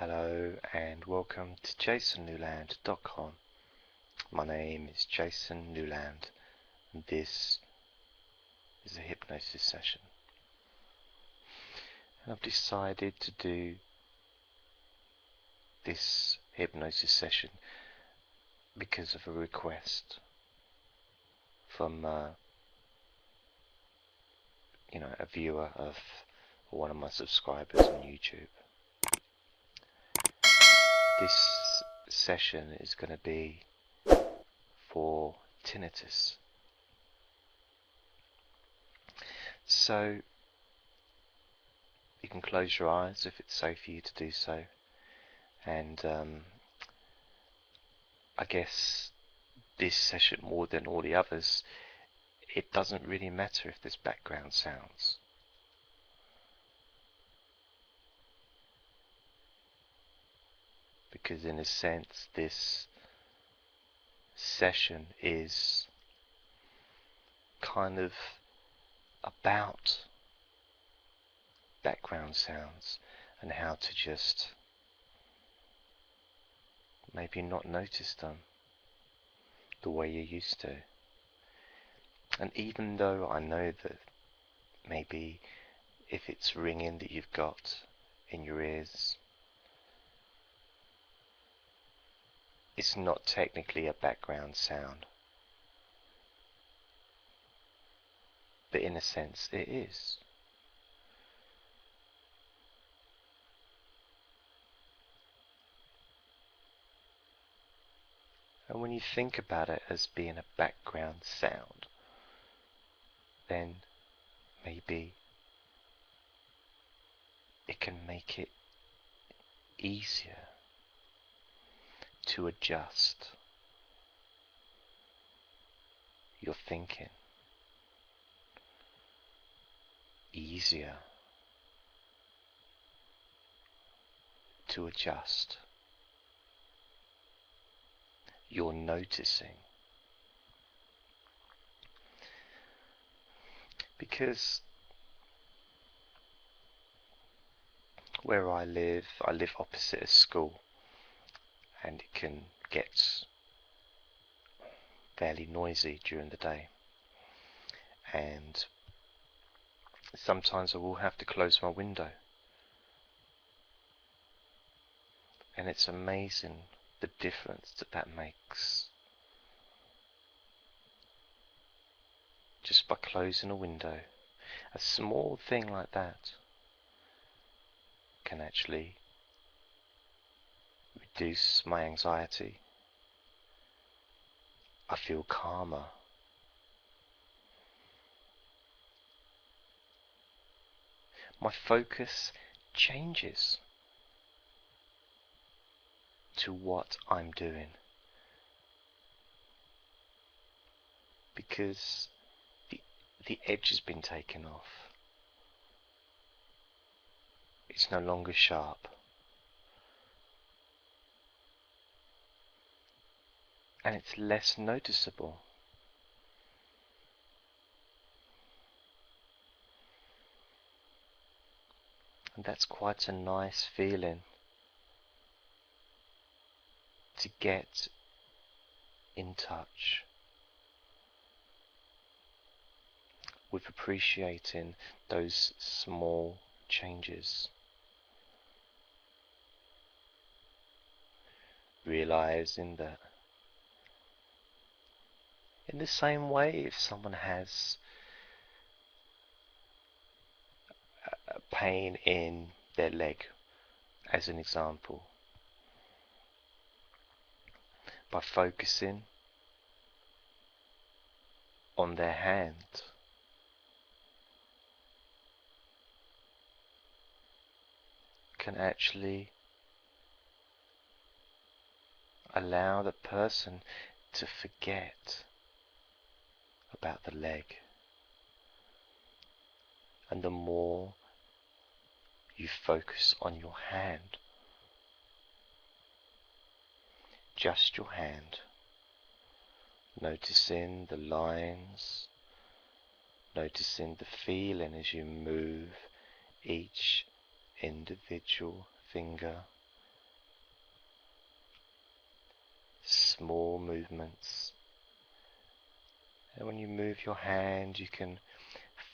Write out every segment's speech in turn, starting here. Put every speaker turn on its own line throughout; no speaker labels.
Hello and welcome to jasonnewland.com. My name is Jason Newland and this is a hypnosis session. And I've decided to do this hypnosis session because of a request from a viewer of one of my subscribers on YouTube. This session is going to be for tinnitus. So you can close your eyes if it's safe for you to do so, and I guess this session, more than all the others, it doesn't really matter if there's background sounds. Because in a sense this session is kind of about background sounds and how to just maybe not notice them the way you used to. And even though I know that maybe if it's ringing that you've got in your ears, it's not technically a background sound, but in a sense it is. And when you think about it as being a background sound, then maybe it can make it easier to adjust your thinking, easier to adjust your noticing. Because where I live opposite a school, and it can get fairly noisy during the day, and sometimes I will have to close my window, and it's amazing the difference that makes. Just by closing a window, a small thing like that can actually reduce my anxiety. I feel calmer. My focus changes to what I'm doing, because the edge has been taken off. It's no longer sharp. And it's less noticeable. And that's quite a nice feeling, to get in touch with appreciating those small changes. Realizing that in the same way, if someone has a pain in their leg, as an example, by focusing on their hand, can actually allow the person to forget about the leg. And the more you focus on your hand, just your hand, noticing the lines, noticing the feeling as you move each individual finger small movements. And when you move your hand, you can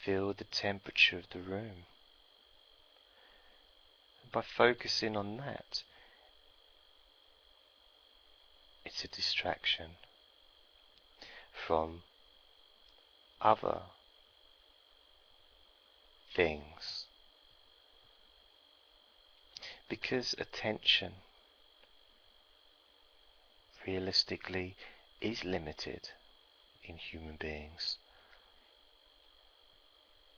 feel the temperature of the room. By focusing on that, it's a distraction from other things. Because attention realistically is limited in human beings.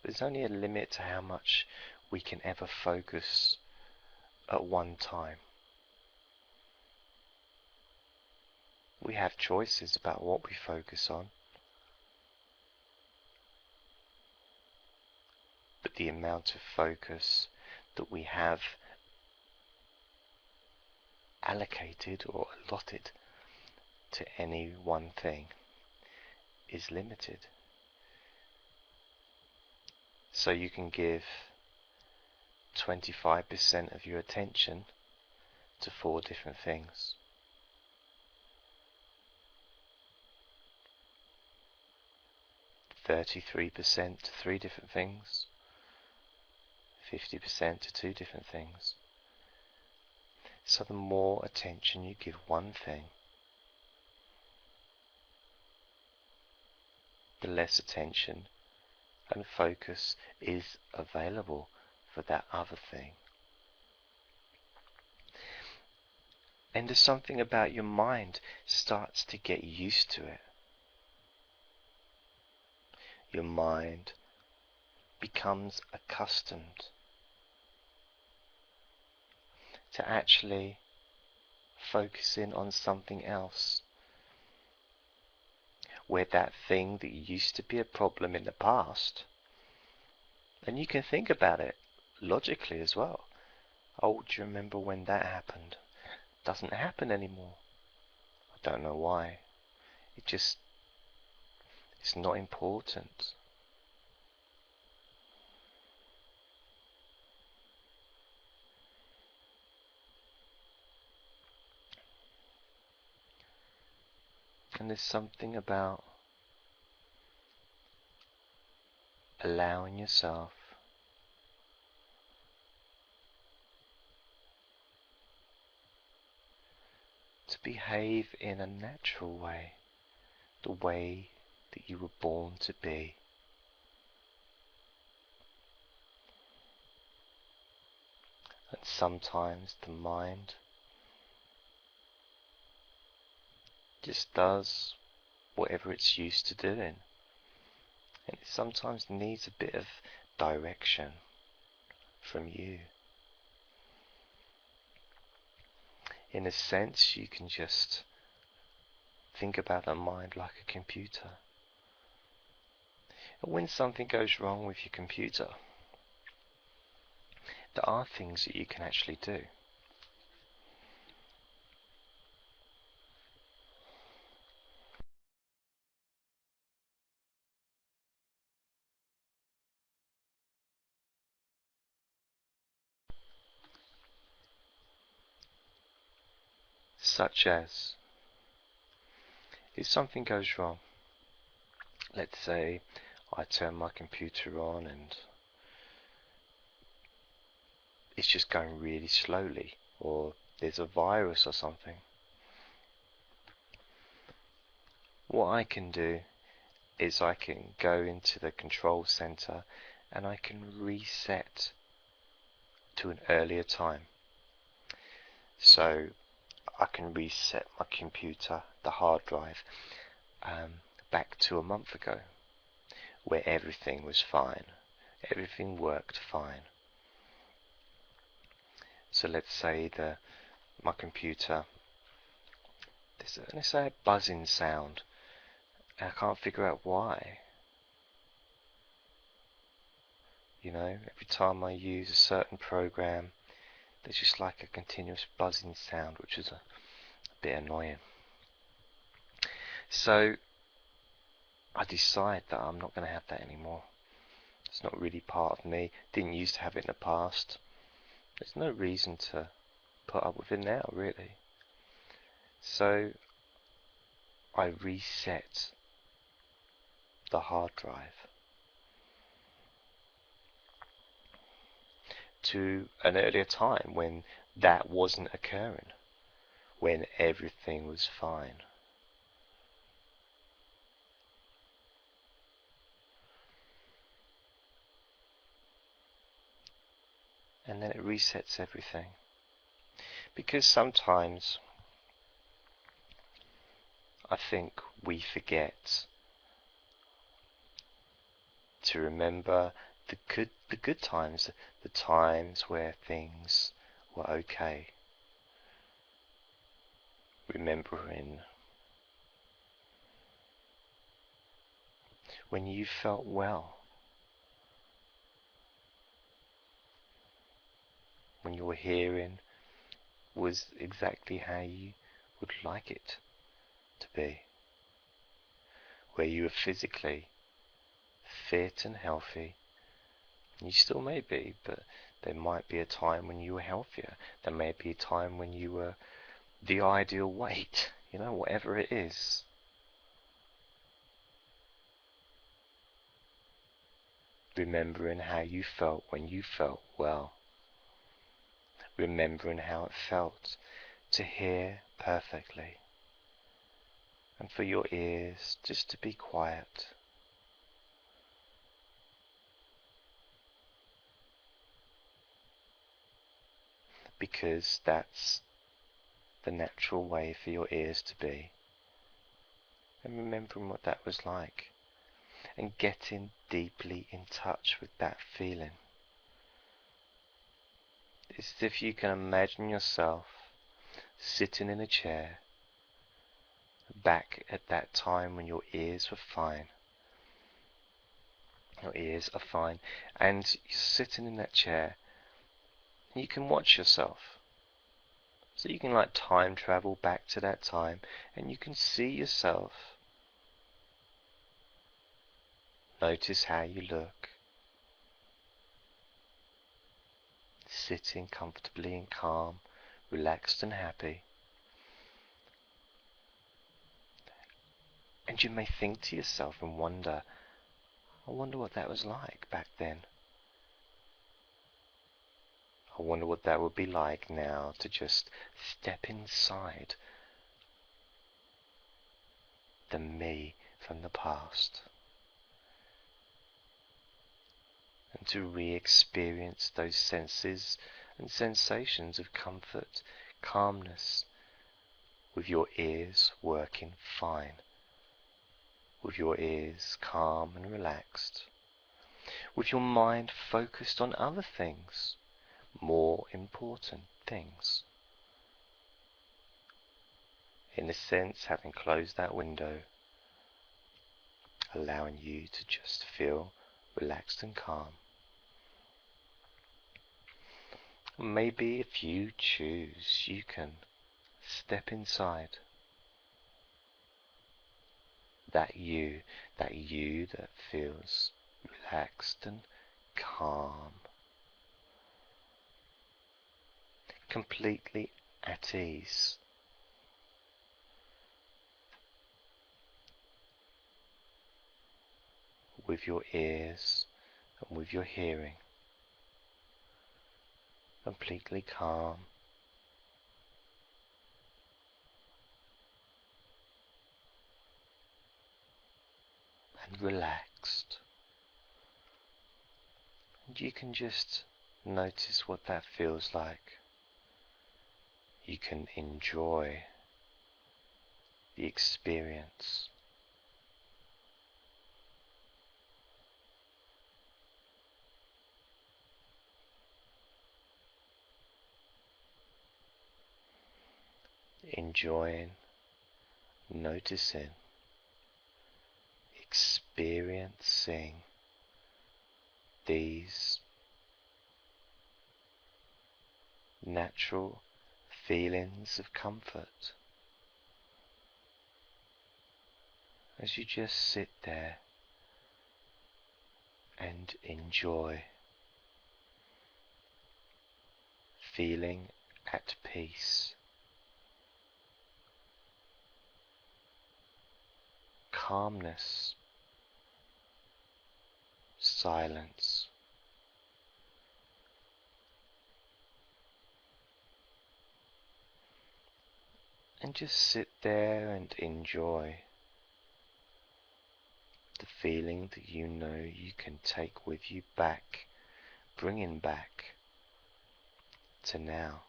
There's only a limit to how much we can ever focus at one time. We have choices about what we focus on, but the amount of focus that we have allocated or allotted to any one thing is limited. So you can give 25% of your attention to 4 different things. 33% to 3 different things. 50% to 2 different things. So the more attention you give one thing, the less attention and focus is available for that other thing. And there's something about your mind starts to get used to it. Your mind becomes accustomed to actually focusing on something else, where that thing that used to be a problem in the past, and you can think about it logically as well. Oh, do you remember when that happened? Doesn't happen anymore. I don't know why. It's not important. And there's something about allowing yourself to behave in a natural way, the way that you were born to be. And sometimes the mind just does whatever it's used to doing, and it sometimes needs a bit of direction from you. In a sense, you can just think about the mind like a computer. And when something goes wrong with your computer, there are things that you can actually do. Such as, if something goes wrong, let's say I turn my computer on and it's just going really slowly, or there's a virus or something. What I can do is I can go into the control center and I can reset to an earlier time. So I can reset my computer, the hard drive, back to a month ago, where everything was fine. Everything worked fine. So let's say my computer, let's say a buzzing sound, and I can't figure out why. You know, every time I use a certain program, there's just like a continuous buzzing sound, which is a bit annoying. So I decide that I'm not going to have that anymore. It's not really part of me. Didn't used to have it in the past. There's no reason to put up with it now, really. So I reset the hard drive to an earlier time when that wasn't occurring, when everything was fine. And then it resets everything. Because sometimes I think we forget to remember the good times, the times where things were okay. Remembering when you felt well, when your hearing was exactly how you would like it to be, where you were physically fit and healthy. You still may be, but there might be a time when you were healthier. There may be a time when you were the ideal weight, whatever it is. Remembering how you felt when you felt well. Remembering how it felt to hear perfectly. And for your ears just to be quiet. Because that's the natural way for your ears to be. And remembering what that was like. And getting deeply in touch with that feeling. It's as if you can imagine yourself sitting in a chair back at that time when your ears were fine. Your ears are fine. And you're sitting in that chair. And you can watch yourself. So you can time travel back to that time. And you can see yourself. Notice how you look. Sitting comfortably and calm, relaxed and happy. And you may think to yourself and wonder, I wonder what that was like back then. I wonder what that would be like now to just step inside the me from the past. And to re-experience those senses and sensations of comfort, calmness, with your ears working fine, with your ears calm and relaxed, with your mind focused on other things, more important things. In a sense, having closed that window, allowing you to just feel relaxed and calm. Maybe if you choose, you can step inside that you that feels relaxed and calm, completely at ease. With your ears and with your hearing, completely calm and relaxed. And you can just notice what that feels like. You can enjoy the experience. Enjoying, noticing, experiencing these natural feelings of comfort as you just sit there and enjoy, feeling at peace. calmness, silence, and just sit there and enjoy the feeling that you know you can take with you back, bringing back to now.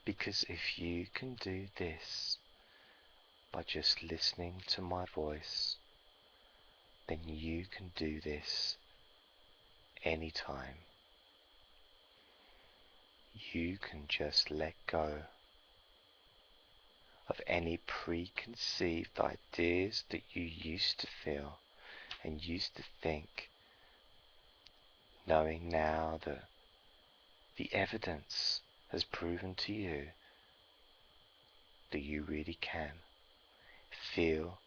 Because if you can do this by just listening to my voice, then you can do this anytime. You can just let go of any preconceived ideas that you used to feel and used to think, knowing now that the evidence has proven to you that you really can feel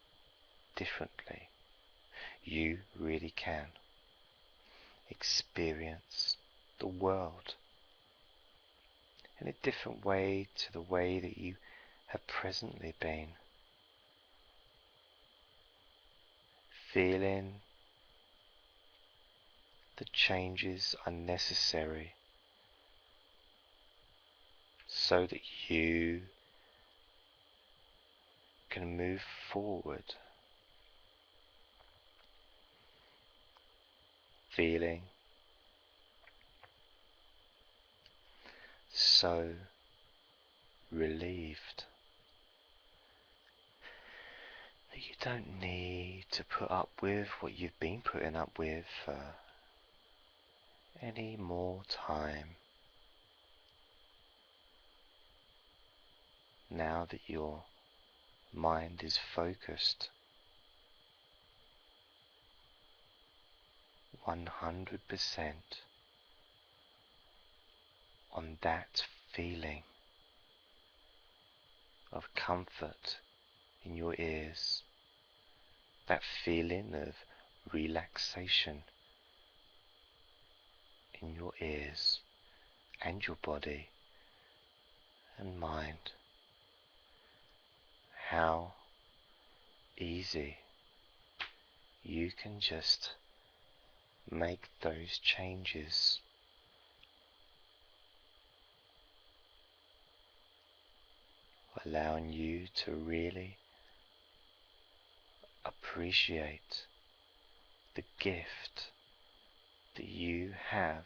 differently. You really can experience the world in a different way to the way that you have presently been. Feeling the changes are necessary so that you can move forward. Feeling so relieved that you don't need to put up with what you've been putting up with for any more time. Now that your mind is focused 100% on that feeling of comfort in your ears, that feeling of relaxation in your ears and your body and mind. How easy you can just make those changes. Allowing you to really appreciate the gift that you have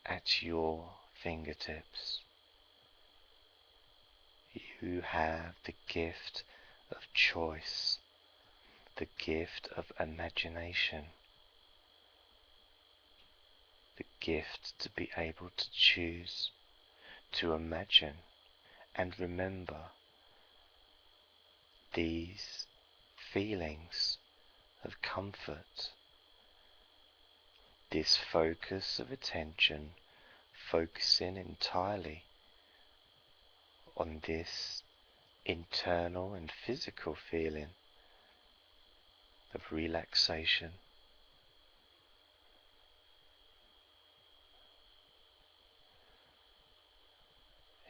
at your fingertips. You have the gift of choice, the gift of imagination, the gift to be able to choose, to imagine and remember these feelings of comfort, this focus of attention, focusing entirely on this internal and physical feeling of relaxation.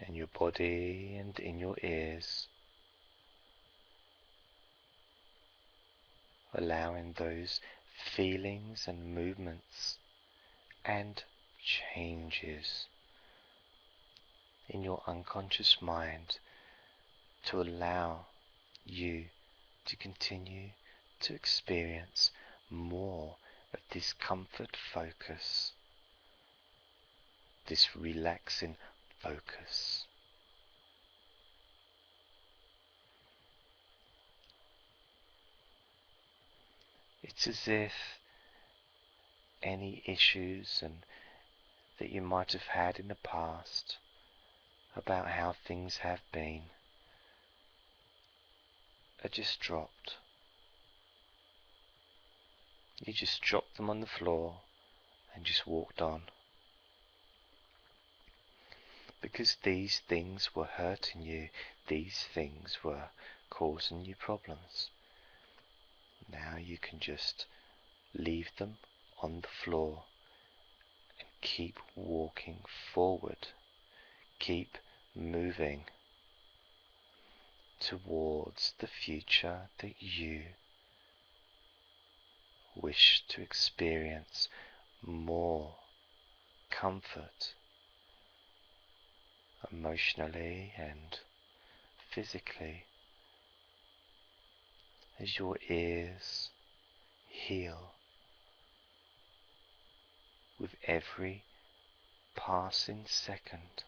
In your body and in your ears, allowing those feelings and movements and changes in your unconscious mind to allow you to continue to experience more of this comfort focus, this relaxing focus. It's as if any issues that you might have had in the past about how things have been are just dropped. You just dropped them on the floor and just walked on. Because these things were hurting you, these things were causing you problems. Now you can just leave them on the floor and keep walking forward. Keep moving. towards the future that you wish to experience more comfort emotionally and physically as your ears heal with every passing second.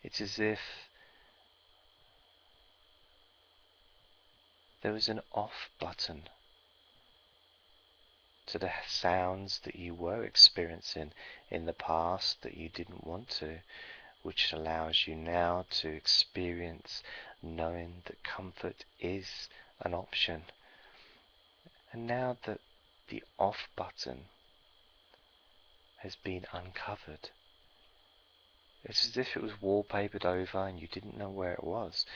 It's as if there was an off button to the sounds that you were experiencing in the past that you didn't want to, which allows you now to experience knowing that comfort is an option. And now that the off button has been uncovered, it's as if it was wallpapered over and you didn't know where it was,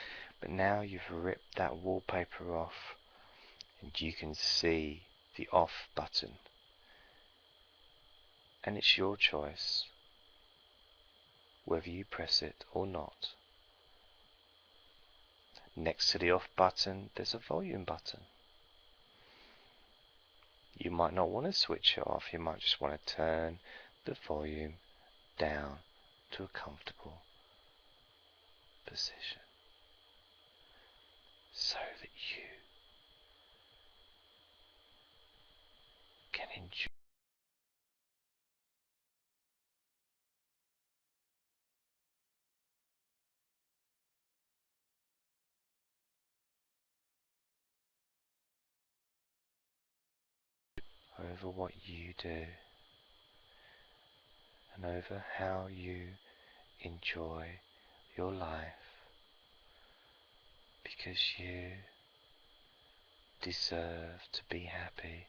but now you've ripped that wallpaper off and you can see the off button, and it's your choice whether you press it or not. Next to the off button there's a volume button. You might not want to switch it off, you might just want to turn the volume down to a comfortable position so that you can enjoy over what you do and over how you enjoy your life, because you deserve to be happy.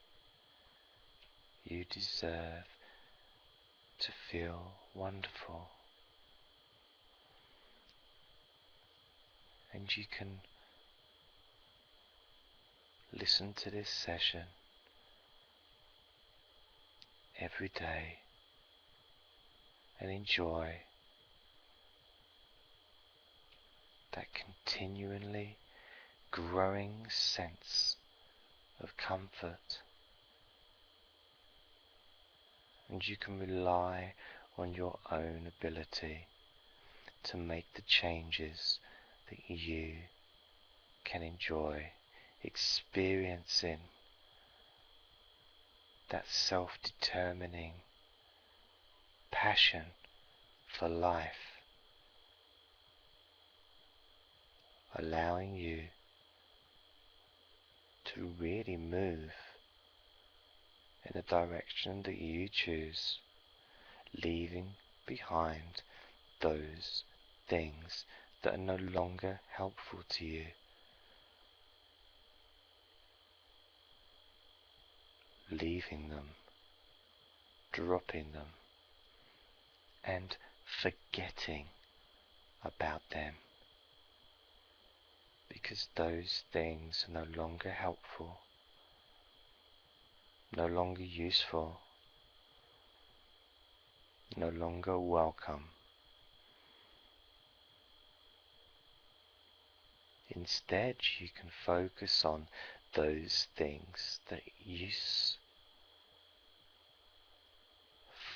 You deserve to feel wonderful. And you can listen to this session every day and enjoy that continually growing sense of comfort. And you can rely on your own ability to make the changes that you can enjoy, experiencing that self-determining passion for life, allowing you to really move in the direction that you choose, leaving behind those things that are no longer helpful to you, leaving them, dropping them, and forgetting about them, because those things are no longer helpful, no longer useful, no longer welcome. Instead, you can focus on those things that use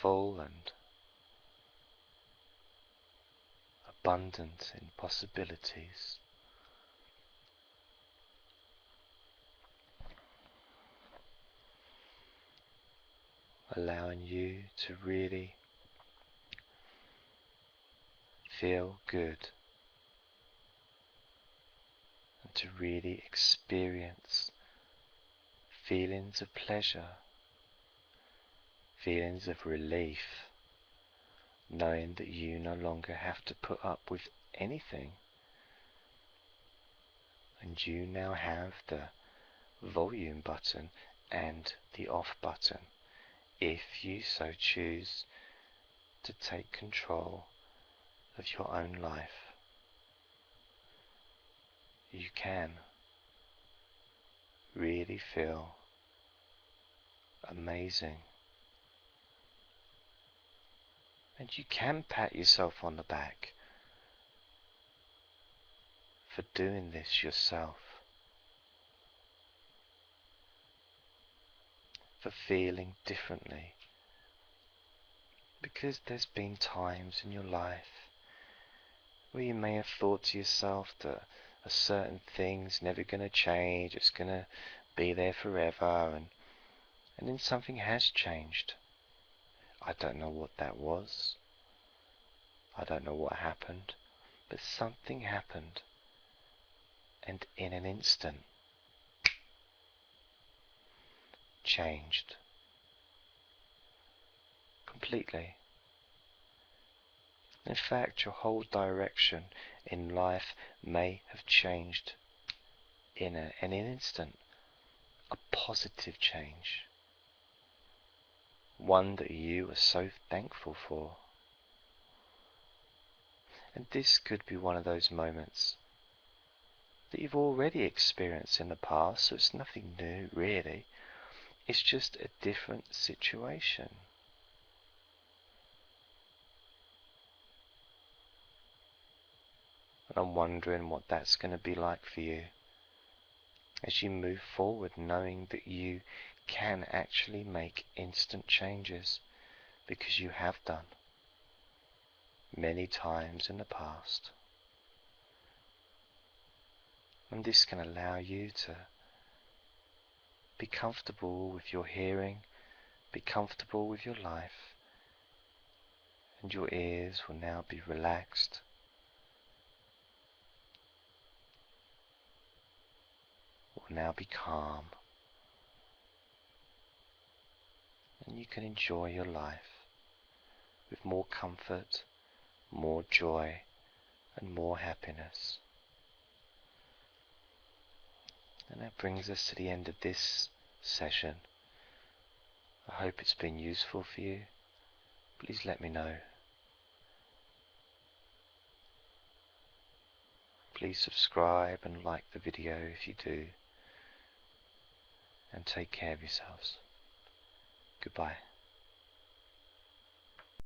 full and abundant in possibilities. Allowing you to really feel good and to really experience feelings of pleasure, feelings of relief, knowing that you no longer have to put up with anything, and you now have the volume button and the off button. If you so choose to take control of your own life, you can really feel amazing. And you can pat yourself on the back for doing this yourself, for feeling differently, because there's been times in your life where you may have thought to yourself that a certain thing's never going to change, it's going to be there forever, and then something has changed. I don't know what that was. I don't know what happened, but something happened, and in an instant, changed completely. In fact, your whole direction in life may have changed in an instant. A positive change, one that you are so thankful for. And this could be one of those moments that you've already experienced in the past, so it's nothing new really. It's just a different situation. And I'm wondering what that's going to be like for you as you move forward, knowing that you can actually make instant changes, because you have done many times in the past. And this can allow you to be comfortable with your hearing, be comfortable with your life, and your ears will now be relaxed. Will now be calm. And you can enjoy your life with more comfort, more joy, and more happiness. And that brings us to the end of this session. I hope it's been useful for you. Please let me know. Please subscribe and like the video if you do. And take care of yourselves. Goodbye.